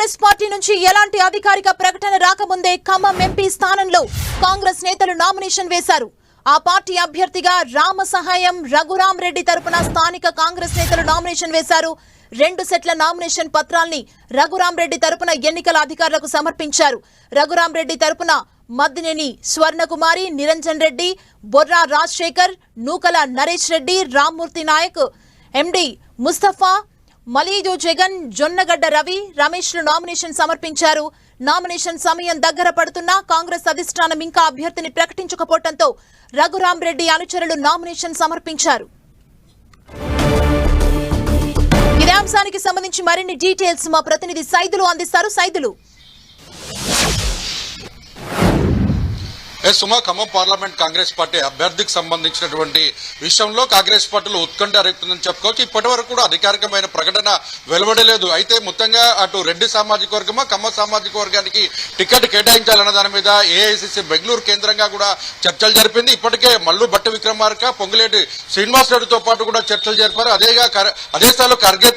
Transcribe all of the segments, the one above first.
Congress party నుంచి ఎలాంటి అధికారిక ప్రకటన రాకముందే ఖమ్మం ఎంపీ స్థానంలో కాంగ్రెస్ నేతలు నామినేషన్ వేశారు. ఆ పార్టీ అభ్యర్థిగా రామ సహాయం రఘురాం రెడ్డి తరపున స్థానిక కాంగ్రెస్ నేతలు నామినేషన్ వేశారు. 2 సెట్ల నామినేషన్ పత్రాల్ని రఘురాం రెడ్డి తరపున ఎన్నికల అధికారులకు సమర్పించారు. రఘురాం రెడ్డి తరపున మద్దినేని స్వర్ణకుమారి, నిరంజన్ రెడ్డి, బొర్రా రాజశేఖర్, నూకల నరేష్ రెడ్డి, రామ్మూర్తి నాయక్, ఎండి ముస్తఫా, మలీదు జగన్, జొన్నగడ్డ రవి, రమేష్లు నామినేషన్ సమర్పించారు. నామినేషన్ సమయం దగ్గర పడుతున్నా కాంగ్రెస్ అధిష్టానం ఇంకా అభ్యర్థిని ప్రకటించకపోవడంతో రఘురాం రెడ్డి అనుచరులు నామినేషన్ సమర్పించారు. ఇదే అంశానికి సంబంధించి మరిన్ని డీటెయిల్స్ మా ప్రతినిధి సైదులు అందిస్తారు. సైదులు, సుమా, ఖమ్మం పార్లమెంట్ కాంగ్రెస్ పార్టీ అభ్యర్థికి సంబంధించినటువంటి విషయంలో కాంగ్రెస్ పార్టీలో ఉత్కంఠ రేపుతుందని చెప్పుకోవచ్చు. ఇప్పటి వరకు కూడా అధికారికమైన ప్రకటన వెలువడలేదు. అయితే మొత్తంగా అటు రెడ్డి సామాజిక వర్గమా ఖమ్మం సామాజిక వర్గానికి టికెట్ కేటాయించాలన్న దాని మీద ఏఐసిసి బెంగళూరు కేంద్రంగా కూడా చర్చలు జరిపింది. ఇప్పటికే మల్లు భట్టి విక్రమార్క, పొంగులేటి శ్రీనివాస్ రెడ్డితో పాటు కూడా చర్చలు జరిపారు. అదే స్థాయిలో ఖర్గే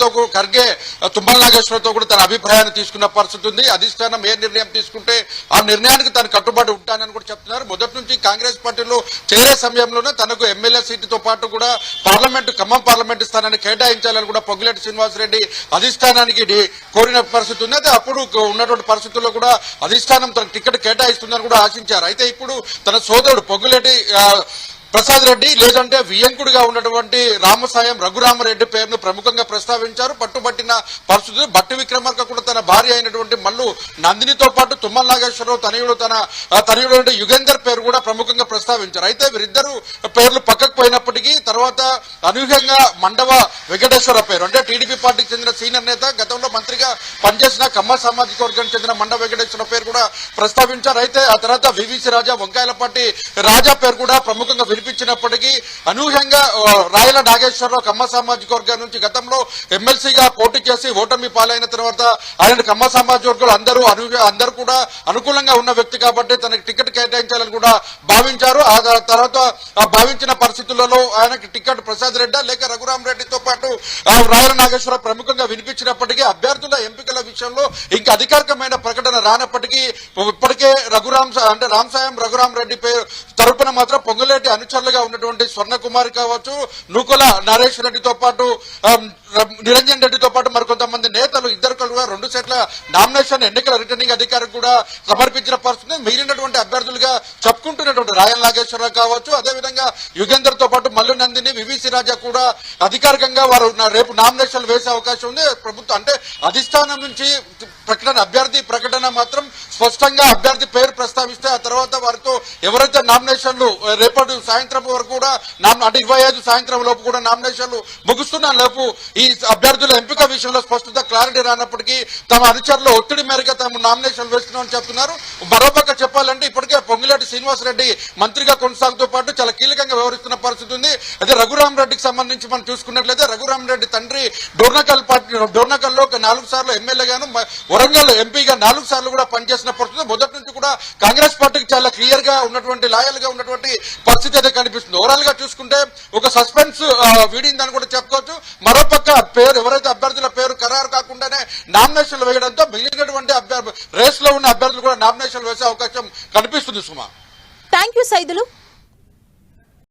తుమ్మల నాగేశ్వరరావుతో కూడా తన అభిప్రాయాన్ని తీసుకున్న పరిస్థితి ఉంది. అధిష్టానం ఏ నిర్ణయం తీసుకుంటే ఆ నిర్ణయానికి తను కట్టుబడి ఉంటానని కూడా చెప్తున్నారు. మొదటి నుంచి కాంగ్రెస్ పార్టీలో చేరే సమయంలోనే తనకు ఎమ్మెల్యే సీటుతో పాటు కూడా ఖమ్మం పార్లమెంటు స్థానాన్ని కేటాయించాలని కూడా పొంగులేటి శ్రీనివాస్ రెడ్డి అధిష్టానానికి కోరిన పరిస్థితి ఉంది. అయితే అప్పుడు ఉన్నటువంటి పరిస్థితుల్లో కూడా అధిష్టానం తన టికెట్ కేటాయిస్తుందని కూడా ఆశించారు. అయితే ఇప్పుడు తన సోదరుడు పొంగులేటి ప్రసాద్ రెడ్డి లేదంటే వియంకుడిగా ఉన్నటువంటి రామసాయం రఘురామరెడ్డి పేరును ప్రముఖంగా ప్రస్తావించారు. పట్టుబట్టిన పరిస్థితులు భట్టి విక్రమార్క కూడా తన భార్య అయినటువంటి మల్లు నందినితో పాటు తుమ్మల నాగేశ్వరరావు తనయుడు యుగేందర్ పేరు కూడా ప్రముఖంగా ప్రస్తావించారు. అయితే వీరిద్దరు పేర్లు పక్కకు పోయినప్పటికీ తర్వాత అనూహ్యంగా మండవ వెంకటేశ్వర పేరు, అంటే టీడీపీ పార్టీకి చెందిన సీనియర్ నేత, గతంలో మంత్రిగా పనిచేసిన ఖమ్మం సామాజిక వర్గానికి చెందిన మండవ వెంకటేశ్వర పేరు కూడా ప్రస్తావించారు. అయితే ఆ తర్వాత వివిసి రాజా, వంకాయలపాటి రాజా పేరు కూడా ప్రముఖంగా వినిపించినప్పటికీ అనూహ్యంగా రాయల నాగేశ్వరరావు ఖమ్మం సామాజిక వర్గం నుంచి గతంలో ఎమ్మెల్సీగా పోటీ చేసి ఓటమి పాలైన తర్వాత ఆయన ఖమ్మం సామాజిక వర్గాలు అందరూ కూడా అనుకూలంగా ఉన్న వ్యక్తి కాబట్టి తనకి టికెట్ కేటాయించాలని కూడా భావించారు. ఆ తర్వాత భావించిన పరిస్థితులలో ఆయనకి టికెట్ ప్రసాద్ రెడ్డి లేక రఘురాం రెడ్డితో పాటు రాయల నాగేశ్వరరావు ప్రముఖంగా వినిపించినప్పటికీ అభ్యర్థుల ఎంపికల విషయంలో ఇంకా అధికారికమైన ప్రకటన రానప్పటికీ ఇప్పటికే రామసాయం రఘురాం రెడ్డి పేరు తరపున మాత్రం పొంగులేటి అనుచరులుగా ఉన్నటువంటి స్వర్ణకుమారి కావచ్చు, నూకల నరేష్ రెడ్డితో పాటు నిరంజన్ రెడ్డితో పాటు మరికొంతమంది నేతలు ఇద్దరు కూడా 2 సెట్ల నామినేషన్ ఎన్నికల రిటర్నింగ్ అధికారి కూడా సమర్పించిన పరిస్థితి. మిగిలినటువంటి అభ్యర్థులుగా చెప్పుకుంటున్నటువంటి రాయల నాగేశ్వరరావు కావచ్చు, అదేవిధంగా యుగేందర్ తో పాటు మల్లు నందిని, వివిసి రాజా కూడా అధికారికంగా వారు రేపు నామినేషన్లు వేసే అవకాశం ఉంది. ప్రభుత్వం అంటే అధిష్టానం నుంచి అభ్యర్థి ప్రకటన మాత్రం స్పష్టంగా అభ్యర్థి పేరు ప్రస్తావిస్తే ఆ తర్వాత వారితో ఎవరైతే నామినేషన్లు రేపటి సాయంత్రం వరకు కూడా అంటే 25 సాయంత్రం లోపు కూడా నామినేషన్లు ముగుస్తున్న లోపు ఈ అభ్యర్థుల ఎంపిక విషయంలో స్పష్టత క్లారిటీ రానప్పటికీ తమ అనుచరులు ఒత్తిడి మేరకు తాము నామినేషన్లు వేస్తున్నామని చెప్తున్నారు. మరోపక్క చెప్పాలంటే ఇప్పటికే పొంగులేటి శ్రీనివాస్ రెడ్డి మంత్రిగా కొనసాగుతూ పాటు చాలా కీలకంగా వ్యవహరిస్తున్న పరిస్థితి ఉంది. అదే రఘురాం రెడ్డికి సంబంధించి మనం చూసుకున్నట్లయితే రఘురాం రెడ్డి తండ్రి డోర్నకల్లో 4 సార్లు ఎమ్మెల్యేగాను, వరంగల్ ఎంపీగా 4 సార్లు కూడా పనిచేసిన పరిస్థితి. మొదటి నుంచి కూడా కాంగ్రెస్ పార్టీకి చాలా క్లియర్ గా ఉన్నటువంటి లాయల్ గా ఉన్నటువంటి పరిస్థితి అయితే కనిపిస్తుంది. ఓవరాల్ గా చూసుకుంటే ఒక సస్పెన్స్ వీడిందని కూడా చెప్పుకోవచ్చు. మరోపక్క ఎవరైతే అభ్యర్థుల పేరు ఖరారు కాకుండానే నామినేషన్లు వేయడంతో మిగిలినటువంటి రేస్ లో ఉన్న అభ్యర్థులు కూడా నామినేషన్లు వేసే అవకాశం కనిపిస్తుంది. సుమా, థ్యాంక్ యూ సైదులు.